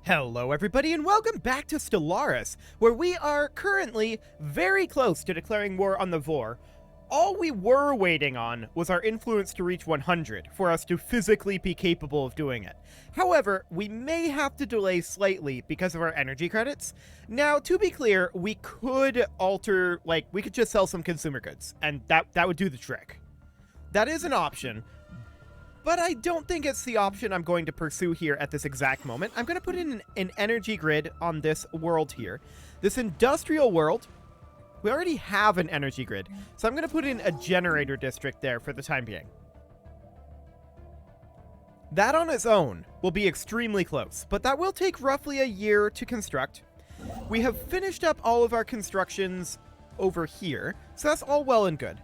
Hello everybody and welcome back to Stellaris, where we are currently very close to declaring war on the Vor. All we were waiting on was our influence to reach 100 for us to physically be capable of doing it. However, we may have to delay slightly because of our energy credits. Now, to be clear, we could alter, we could just sell some consumer goods, and that would do the trick. That is an option. But I don't think it's the option I'm going to pursue here at this exact moment. I'm going to put in an energy grid on this world here. This industrial world, we already have an energy grid. So I'm going to put in a generator district there for the time being. That on its own will be extremely close, but that will take roughly a year to construct. We have finished up all of our constructions over here, so that's all well and good.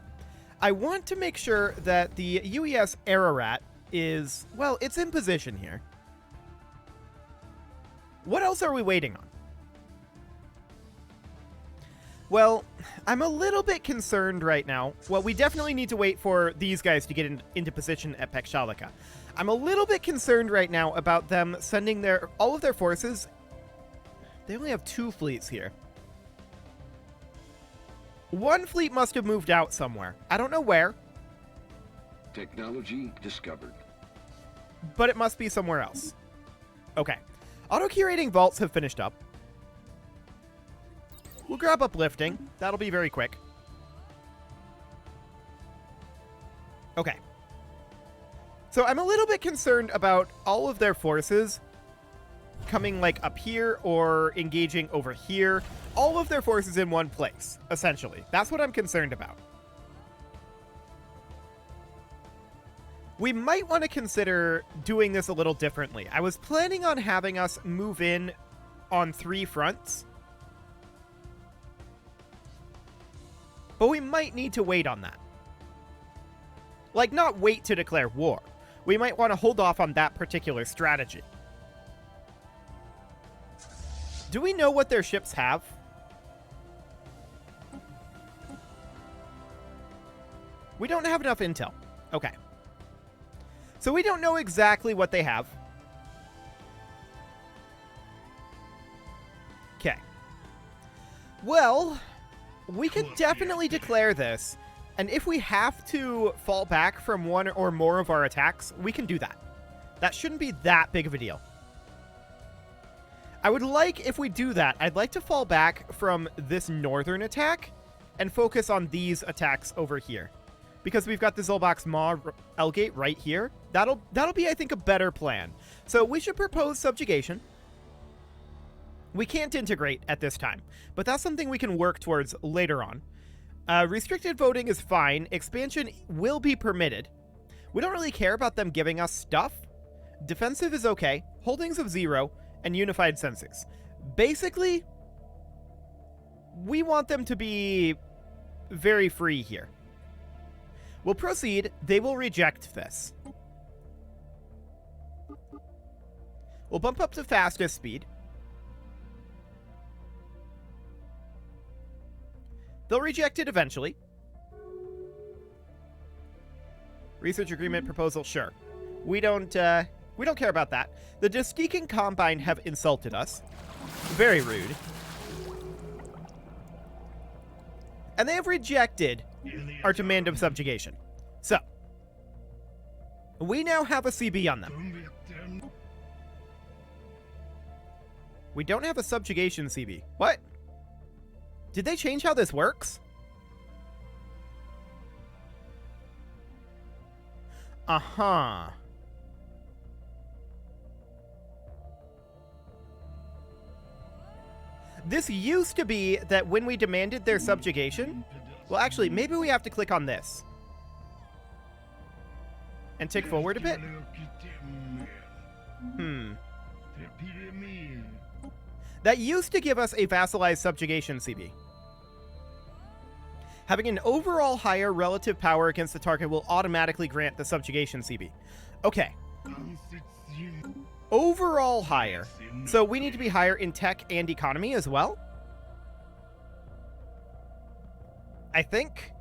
I want to make sure that the UES Ararat is, well, it's in position here. What else are we waiting on? Well, I'm a little bit concerned right now. Well, we definitely need to wait for these guys to get into position at Pexhalika. I'm a little bit concerned right now about them sending all of their forces. They only have 2 fleets here. One fleet must have moved out somewhere. I don't know where. Technology discovered. But it must be somewhere else. Okay. Auto-curating vaults have finished up. We'll grab uplifting. That'll be very quick. Okay. So I'm a little bit concerned about all of their forces coming up here or engaging over here. All of their forces in one place, essentially. That's what I'm concerned about. We might want to consider doing this a little differently. I was planning on having us move in on 3 fronts. But we might need to wait on that. Not wait to declare war. We might want to hold off on that particular strategy. Do we know what their ships have? We don't have enough intel. Okay. So we don't know exactly what they have. Okay. Well, we could definitely declare this, and if we have to fall back from one or more of our attacks, we can do that. That shouldn't be that big of a deal. I would like, if we do that, I'd like to fall back from this northern attack and focus on these attacks over here. Because we've got the Zolbax Maw Elgate right here. That'll be, I think, a better plan. So we should propose subjugation. We can't integrate at this time, but that's something we can work towards later on. Restricted voting is fine. Expansion will be permitted. We don't really care about them giving us stuff. Defensive is okay. Holdings of 0. And unified census. Basically, we want them to be very free here. We'll proceed. They will reject this. We'll bump up to fastest speed. They'll reject it eventually. Research agreement proposal, sure. We don't care about that. The Destican Combine have insulted us. Very rude. And they have rejected our demand of subjugation. So, we now have a CB on them. We don't have a subjugation CB. What? Did they change how this works? Uh-huh. This used to be that when we demanded their subjugation... Well, actually, maybe we have to click on this. And tick forward a bit? That used to give us a vassalized subjugation CB. Having an overall higher relative power against the target will automatically grant the subjugation CB. Okay. Overall higher. So we need to be higher in tech and economy as well? I think.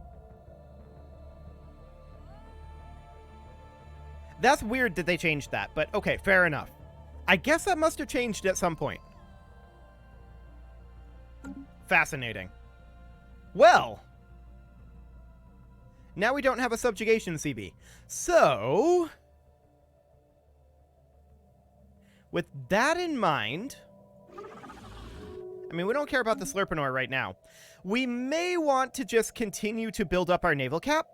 That's weird that they changed that, but okay, fair enough. I guess that must have changed at some point. Fascinating. Well, now we don't have a subjugation CB. So, with that in mind, I mean, we don't care about the Slurpanor right now. We may want to just continue to build up our naval cap.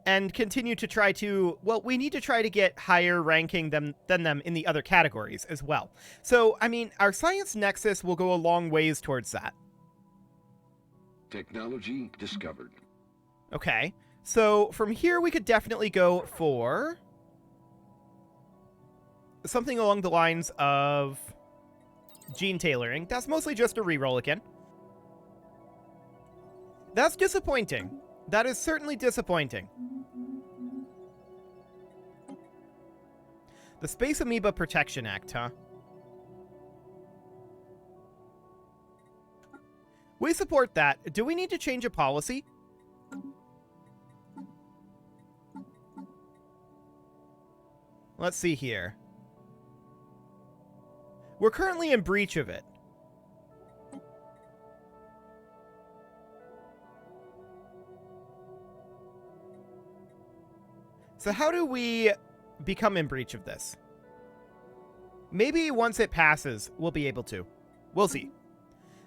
And continue to try to, well, we need to try to get higher ranking than them in the other categories as well. So, I mean, our science nexus will go a long ways towards that. Technology discovered. Okay, so from here we could definitely go for something along the lines of gene tailoring. That's mostly just a reroll again. That's disappointing. That is certainly disappointing. The Space Amoeba Protection Act, huh? We support that. Do we need to change a policy? Let's see here. We're currently in breach of it. So how do we become in breach of this? Maybe once it passes, we'll be able to. We'll see.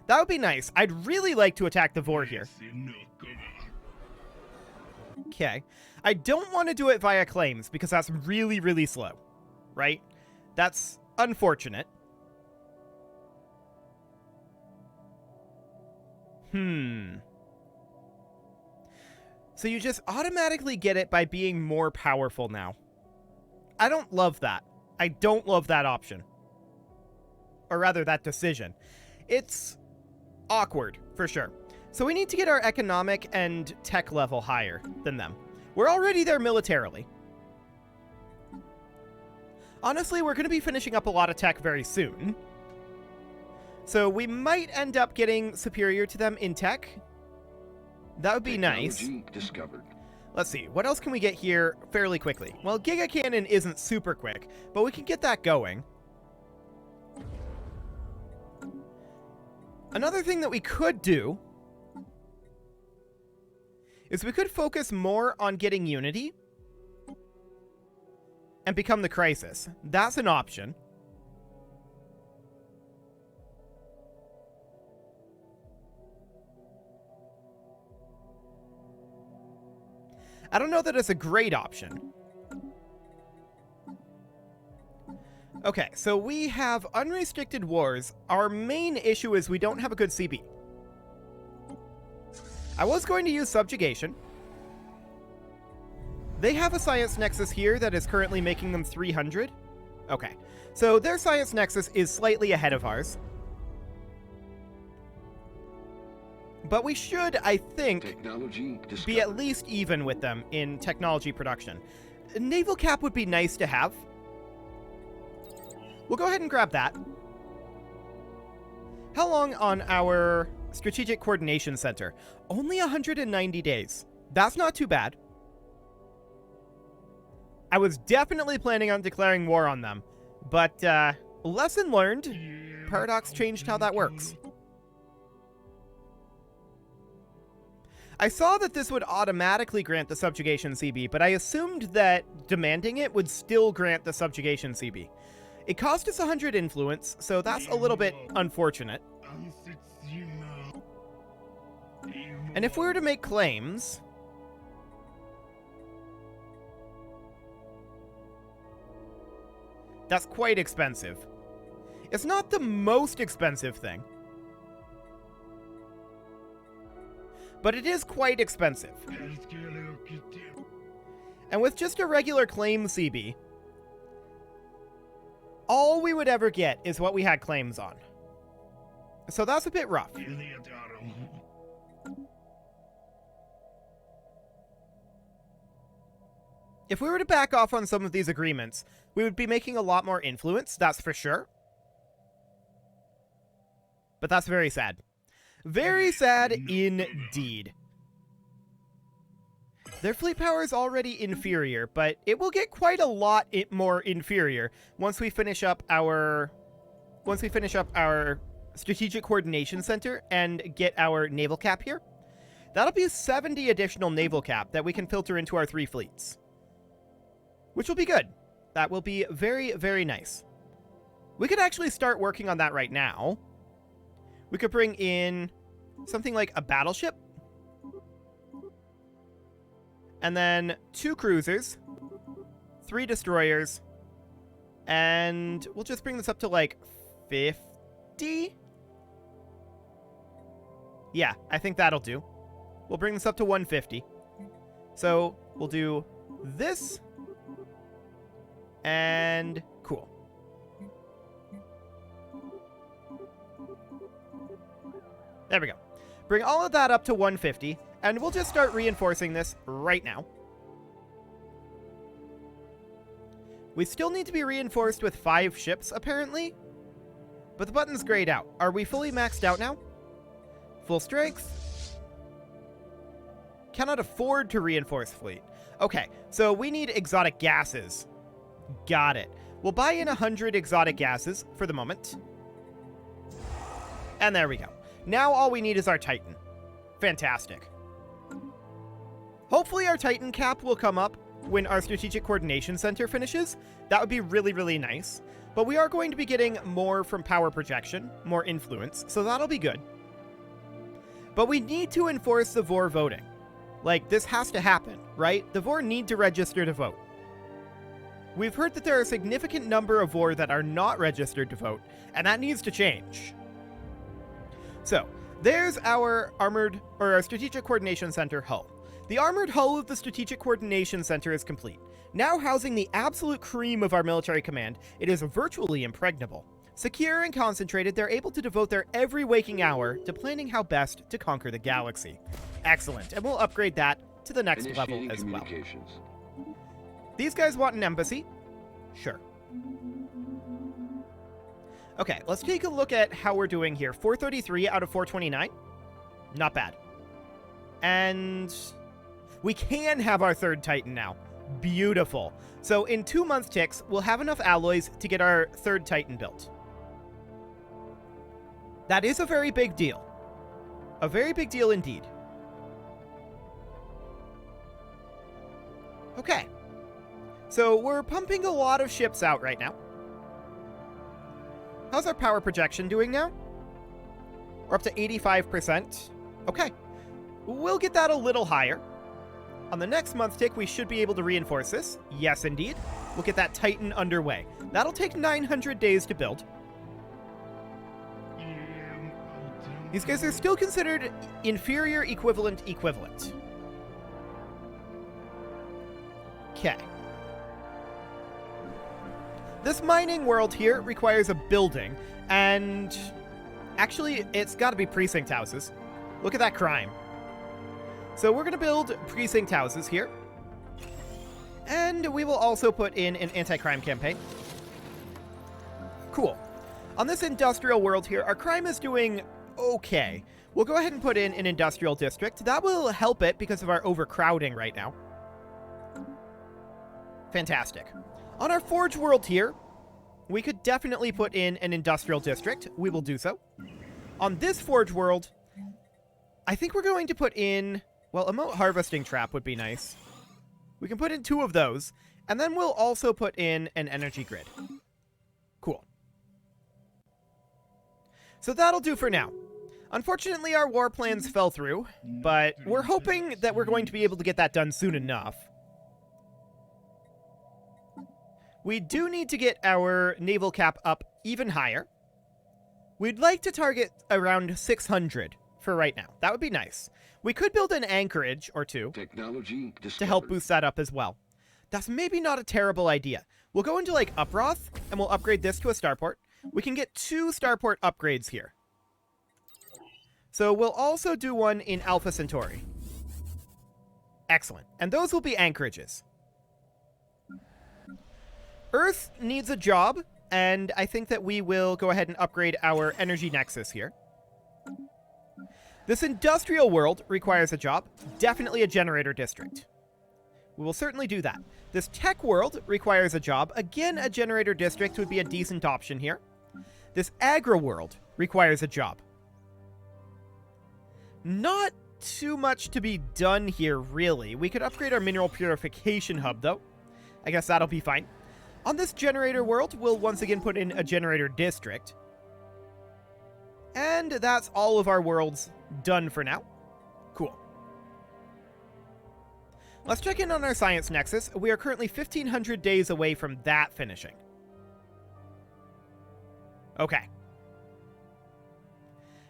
That would be nice. I'd really like to attack the Vor here. Okay. I don't want to do it via claims, because that's really, really slow. Right? That's unfortunate. So you just automatically get it by being more powerful now. I don't love that. I don't love that option. Or rather, that decision. It's awkward, for sure. So we need to get our economic and tech level higher than them. We're already there militarily. Honestly, we're going to be finishing up a lot of tech very soon. So we might end up getting superior to them in tech. That would be nice. Discovered. Let's see, what else can we get here fairly quickly? Well, Giga Cannon isn't super quick, but we can get that going. Another thing that we could do is we could focus more on getting Unity and become the Crisis. That's an option. I don't know that it's a great option. Okay, so we have unrestricted wars. Our main issue is we don't have a good CB. I was going to use subjugation. They have a science nexus here that is currently making them 300. Okay, so their science nexus is slightly ahead of ours. But we should, I think, be at least even with them in technology production. Naval cap would be nice to have. We'll go ahead and grab that. How long on our Strategic Coordination Center? Only 190 days. That's not too bad. I was definitely planning on declaring war on them, but lesson learned. Paradox changed how that works. I saw that this would automatically grant the subjugation CB, but I assumed that demanding it would still grant the subjugation CB. It cost us 100 influence, so that's a little bit unfortunate. And if we were to make claims... that's quite expensive. It's not the most expensive thing. But it is quite expensive. And with just a regular claim CB, all we would ever get is what we had claims on. So that's a bit rough. If we were to back off on some of these agreements, we would be making a lot more influence, that's for sure. But that's very sad. Very sad indeed. Their fleet power is already inferior, but it will get quite a lot more inferior once we finish up our strategic coordination center and get our naval cap here. That'll be 70 additional naval cap that we can filter into our 3 fleets, which will be good. That will be very, very nice. We could actually start working on that right now. We could bring in something like a battleship, and then 2 cruisers, 3 destroyers, and we'll just bring this up to like 50? Yeah, I think that'll do. We'll bring this up to 150. So we'll do this, and cool. There we go. Bring all of that up to 150, and we'll just start reinforcing this right now. We still need to be reinforced with 5 ships, apparently. But the button's grayed out. Are we fully maxed out now? Full strength. Cannot afford to reinforce fleet. Okay, so we need exotic gases. Got it. We'll buy in 100 exotic gases for the moment. And there we go. Now all we need is our Titan. Fantastic. Hopefully our Titan cap will come up when our Strategic Coordination Center finishes. That would be really, really nice. But we are going to be getting more from power projection, more influence, so that'll be good. But we need to enforce the VOR voting. Like, this has to happen, right? The VOR need to register to vote. We've heard that there are a significant number of VOR that are not registered to vote, and that needs to change. So, there's our our Strategic Coordination Center hull. The armored hull of the Strategic Coordination Center is complete. Now housing the absolute cream of our military command, it is virtually impregnable. Secure and concentrated, they're able to devote their every waking hour to planning how best to conquer the galaxy. Excellent, and we'll upgrade that to the next level as well. These guys want an embassy? Sure. Okay, let's take a look at how we're doing here. 433 out of 429. Not bad. And we can have our 3rd Titan now. Beautiful. So in 2 month ticks, we'll have enough alloys to get our 3rd Titan built. That is a very big deal. A very big deal indeed. Okay. So we're pumping a lot of ships out right now. How's our power projection doing now? We're up to 85%. Okay. We'll get that a little higher. On the next month tick, we should be able to reinforce this. Yes, indeed. We'll get that Titan underway. That'll take 900 days to build. These guys are still considered inferior equivalent. Okay. This mining world here requires a building, and actually, it's got to be precinct houses. Look at that crime. So we're going to build precinct houses here, and we will also put in an anti-crime campaign. Cool. On this industrial world here, our crime is doing okay. We'll go ahead and put in an industrial district. That will help it because of our overcrowding right now. Fantastic. On our Forge world here, we could definitely put in an industrial district. We will do so. On this Forge world, I think we're going to put in, well, a moat harvesting trap would be nice. We can put in 2 of those, and then we'll also put in an energy grid. Cool. So that'll do for now. Unfortunately, our war plans fell through, but we're hoping that we're going to be able to get that done soon enough. We do need to get our naval cap up even higher. We'd like to target around 600 for right now. That would be nice. We could build an anchorage or 2 to help boost that up as well. That's maybe not a terrible idea. We'll go into like Uproth and we'll upgrade this to a starport. We can get 2 starport upgrades here. So we'll also do one in Alpha Centauri. Excellent. And those will be anchorages. Earth needs a job, and I think that we will go ahead and upgrade our energy nexus here. This industrial world requires a job, definitely a generator district. We will certainly do that. This tech world requires a job. Again, a generator district would be a decent option here. This agro world requires a job. Not too much to be done here, really. We could upgrade our mineral purification hub, though. I guess that'll be fine. On this generator world, we'll once again put in a generator district. And that's all of our worlds done for now. Cool. Let's check in on our science nexus. We are currently 1,500 days away from that finishing. Okay.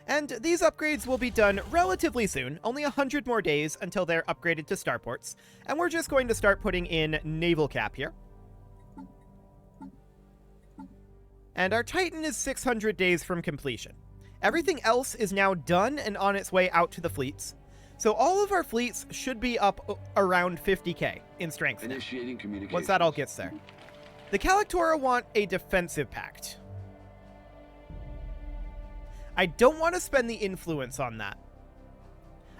And these upgrades will be done relatively soon, only 100 more days until they're upgraded to starports, and we're just going to start putting in naval cap here. And our Titan is 600 days from completion. Everything else is now done and on its way out to the fleets. So all of our fleets should be up around 50k in strength Initiating communication. once that all gets there. The Calictora want a defensive pact. I don't want to spend the influence on that.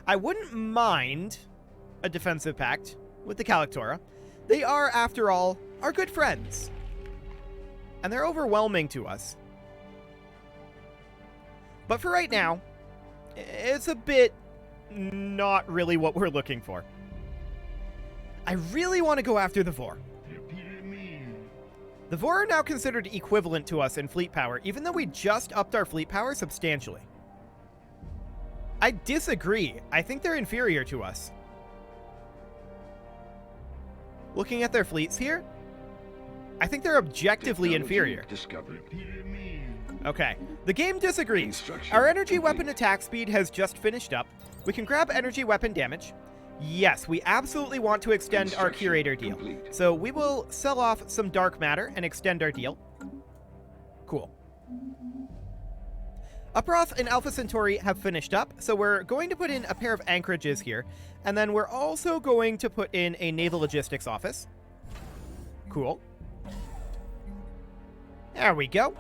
I wouldn't mind a defensive pact with the Calictora. They are, after all, our good friends. And they're overwhelming to us. But for right now, it's a bit not really what we're looking for. I really want to go after the Vor. The Vor are now considered equivalent to us in fleet power, even though we just upped our fleet power substantially. I disagree. I think they're inferior to us. Looking at their fleets here, I think they're objectively inferior. Discovered. Okay, the game disagrees. Our energy weapon attack speed has just finished up. We can grab energy weapon damage. Yes, we absolutely want to extend our curator deal. So we will sell off some dark matter and extend our deal. Cool. Uproth and Alpha Centauri have finished up, so we're going to put in a pair of anchorages here, and then we're also going to put in a naval logistics office. Cool. There we go.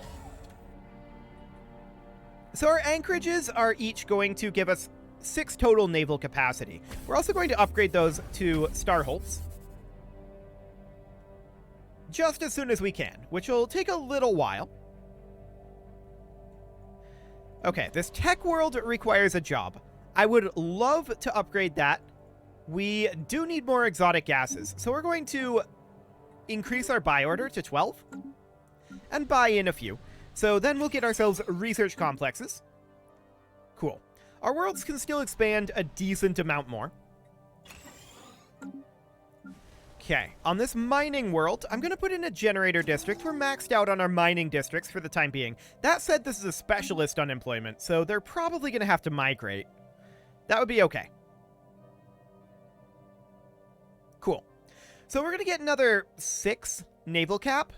So our anchorages are each going to give us 6 total naval capacity. We're also going to upgrade those to Starholtz just as soon as we can, which will take a little while. Okay, this tech world requires a job. I would love to upgrade that. We do need more exotic gases, so we're going to increase our buy order to 12 and buy in a few. So then we'll get ourselves research complexes. Cool. Our worlds can still expand a decent amount more. Okay, on this mining world, I'm going to put in a generator district. We're maxed out on our mining districts for the time being. That said, this is a specialist unemployment, so they're probably going to have to migrate. That would be okay. Cool. So we're going to get another 6 naval cap.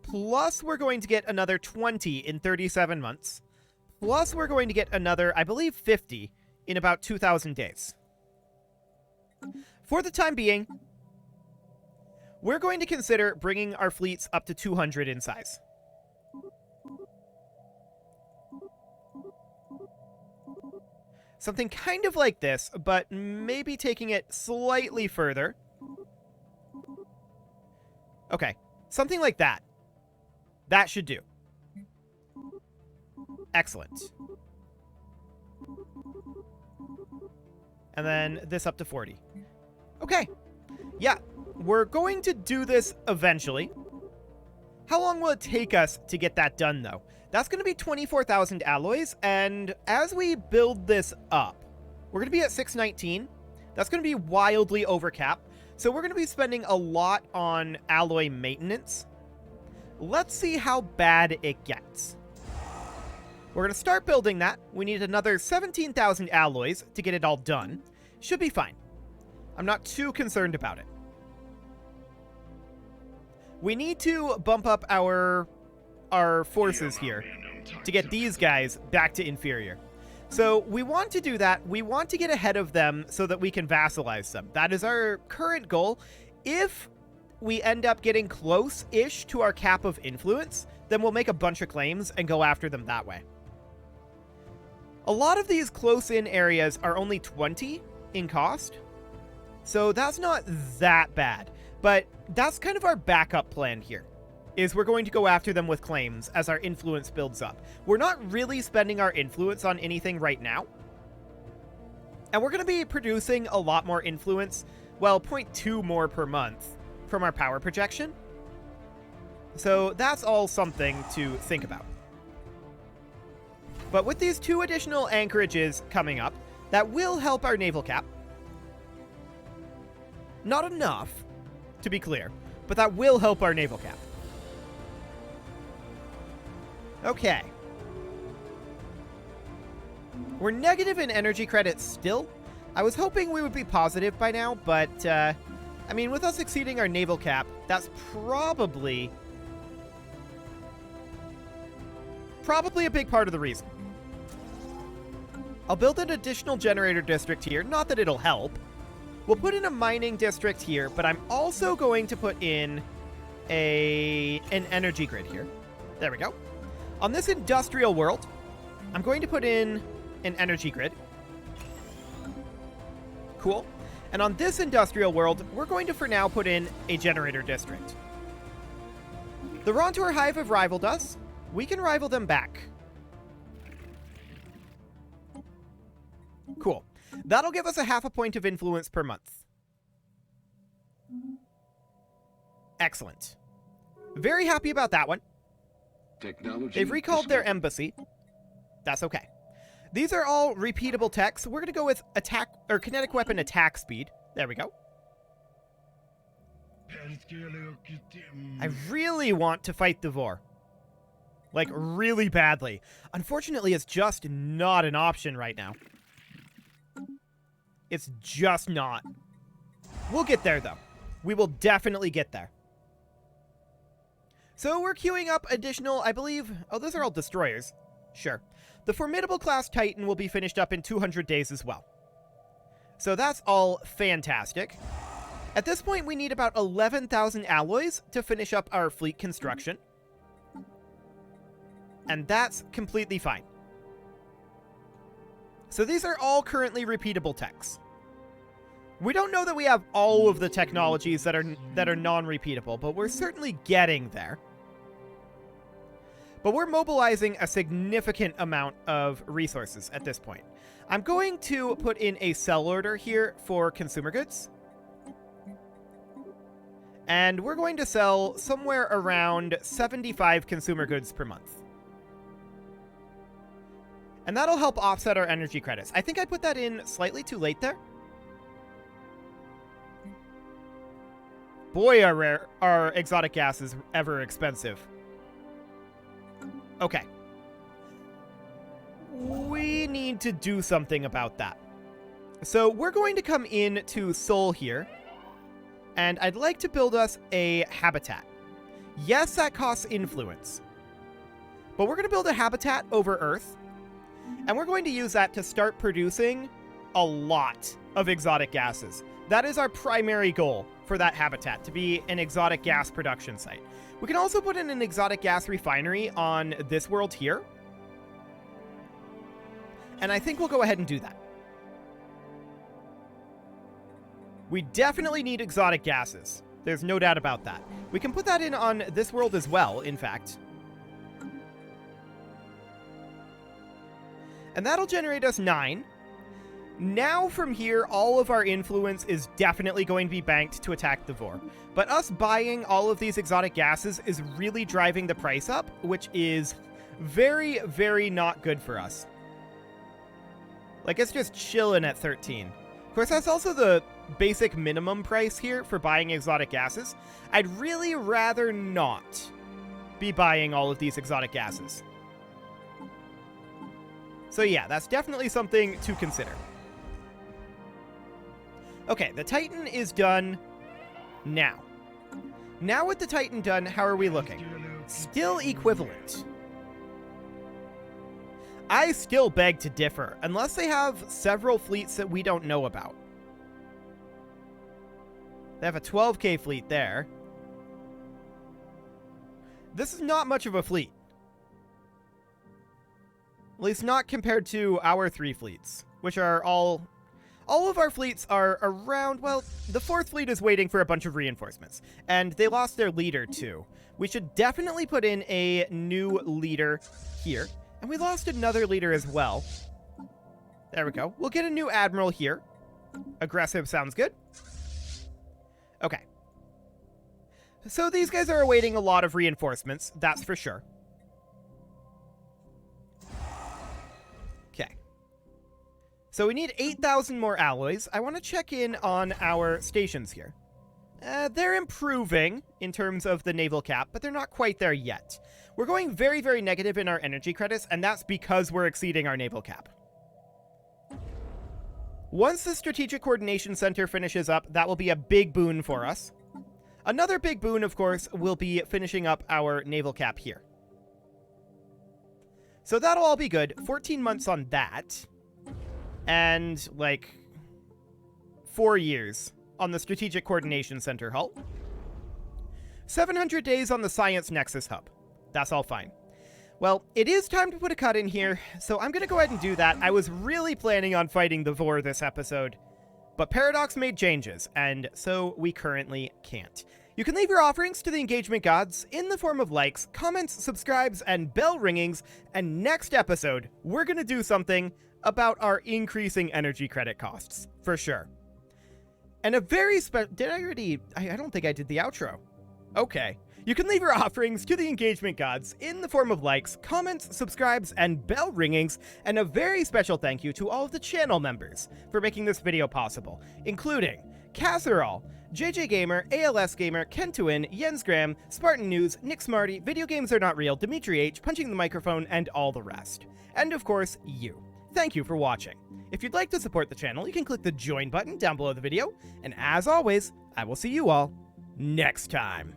Plus, we're going to get another 20 in 37 months. Plus, we're going to get another, I believe, 50 in about 2,000 days. For the time being, we're going to consider bringing our fleets up to 200 in size. Something kind of like this, but maybe taking it slightly further. Okay, something like that. That should do. Excellent. And then this up to 40. Okay. Yeah, we're going to do this eventually. How long will it take us to get that done, though? That's going to be 24,000 alloys, and as we build this up, we're going to be at 619. That's going to be wildly over cap, so we're going to be spending a lot on alloy maintenance. Let's see how bad it gets. We're going to start building that. We need another 17,000 alloys to get it all done. Should be fine. I'm not too concerned about it. We need to bump up our forces here to get these guys back to inferior. So we want to do that. We want to get ahead of them so that we can vassalize them. That is our current goal. If we end up getting close-ish to our cap of influence, then we'll make a bunch of claims and go after them that way. A lot of these close-in areas are only 20 in cost, So that's not that bad. But that's kind of our backup plan here, is we're going to go after them with claims as our influence builds up. We're not really spending our influence on anything right now. And we're going to be producing a lot more influence, well, 0.2 more per month from our power projection. So that's all something to think about. But with these 2 additional anchorages coming up, that will help our naval cap. Not enough, to be clear, but that will help our naval cap. Okay. We're negative in energy credits still. I was hoping we would be positive by now, but, I mean, with us exceeding our naval cap, that's probably a big part of the reason. I'll build an additional generator district here, not that it'll help. We'll put in a mining district here, but I'm also going to put in an energy grid here. There we go. On this industrial world, I'm going to put in an energy grid. Cool. And on this industrial world, we're going to, for now, put in a generator district. The Rontour Hive have rivaled us. We can rival them back. Cool. That'll give us a 0.5 point of influence per month. Excellent. Very happy about that one. They've recalled their embassy. That's okay. These are all repeatable techs. We're going to go with attack or kinetic weapon attack speed. There we go. I really want to fight the Vor. Like, really badly. Unfortunately, it's just not an option right now. It's just not. We'll get there, though. We will definitely get there. So we're queuing up additional, I believe... Oh, those are all destroyers. Sure. The Formidable class Titan will be finished up in 200 days as well. So that's all fantastic. At this point, we need about 11,000 alloys to finish up our fleet construction. And that's completely fine. So these are all currently repeatable techs. We don't know that we have all of the technologies that are non-repeatable, but we're certainly getting there. But we're mobilizing a significant amount of resources at this point. I'm going to put in a sell order here for consumer goods. And we're going to sell somewhere around 75 consumer goods per month. And that'll help offset our energy credits. I think I put that in slightly too late there. Boy, are exotic gases ever expensive. Okay. We need to do something about that. So we're going to come in to Seoul here. And I'd like to build us a habitat. Yes, that costs influence. But we're going to build a habitat over Earth. And we're going to use that to start producing a lot of exotic gases. That is our primary goal for that habitat, to be an exotic gas production site. We can also put in an exotic gas refinery on this world here. And I think we'll go ahead and do that. We definitely need exotic gases. There's no doubt about that. We can put that in on this world as well, in fact. And that'll generate us 9. Now from here, all of our influence is definitely going to be banked to attack the Vor. But us buying all of these exotic gases is really driving the price up, which is very, very not good for us. Like, it's just chilling at 13. Of course, that's also the basic minimum price here for buying exotic gases. I'd really rather not be buying all of these exotic gases. So yeah, that's definitely something to consider. Okay, the Titan is done now. Now with the Titan done, how are we looking? Still equivalent. I still beg to differ, unless they have several fleets that we don't know about. They have a 12K fleet there. This is not much of a fleet. At least not compared to our 3 fleets, which are all All of our fleets are around, well, the 4th fleet is waiting for a bunch of reinforcements, and they lost their leader too. We should definitely put in a new leader here, and we lost another leader as well. There we go. We'll get a new admiral here. Aggressive sounds good. Okay. So these guys are awaiting a lot of reinforcements, that's for sure. Okay. So we need 8,000 more alloys. I want to check in on our stations here. They're improving in terms of the naval cap, but they're not quite there yet. We're going very, very negative in our energy credits, and that's because we're exceeding our naval cap. Once the Strategic Coordination Center finishes up, that will be a big boon for us. Another big boon, of course, will be finishing up our naval cap here. So that'll all be good. 14 months on that. And, like, 4 years on the Strategic Coordination Center hull. 700 days on the Science Nexus hub. That's all fine. Well, it is time to put a cut in here, so I'm going to go ahead and do that. I was really planning on fighting the Vor this episode, but Paradox made changes, and so we currently can't. You can leave your offerings to the engagement gods in the form of likes, comments, subscribes, and bell ringings, and next episode, we're going to do something about our increasing energy credit costs, for sure. And a very did I already... I don't think I did the outro. Okay. You can leave your offerings to the engagement gods in the form of likes, comments, subscribes, and bell ringings, and a very special thank you to all of the channel members for making this video possible, including Casserole, JJ Gamer, ALS Gamer, Kentuin, Jens Graham, Spartan News, Nick Smarty, Video Games Are Not Real, Dimitri H, Punching the Microphone, and all the rest. And of course, you. Thank you for watching. If you'd like to support the channel, you can click the join button down below the video, and as always, I will see you all next time.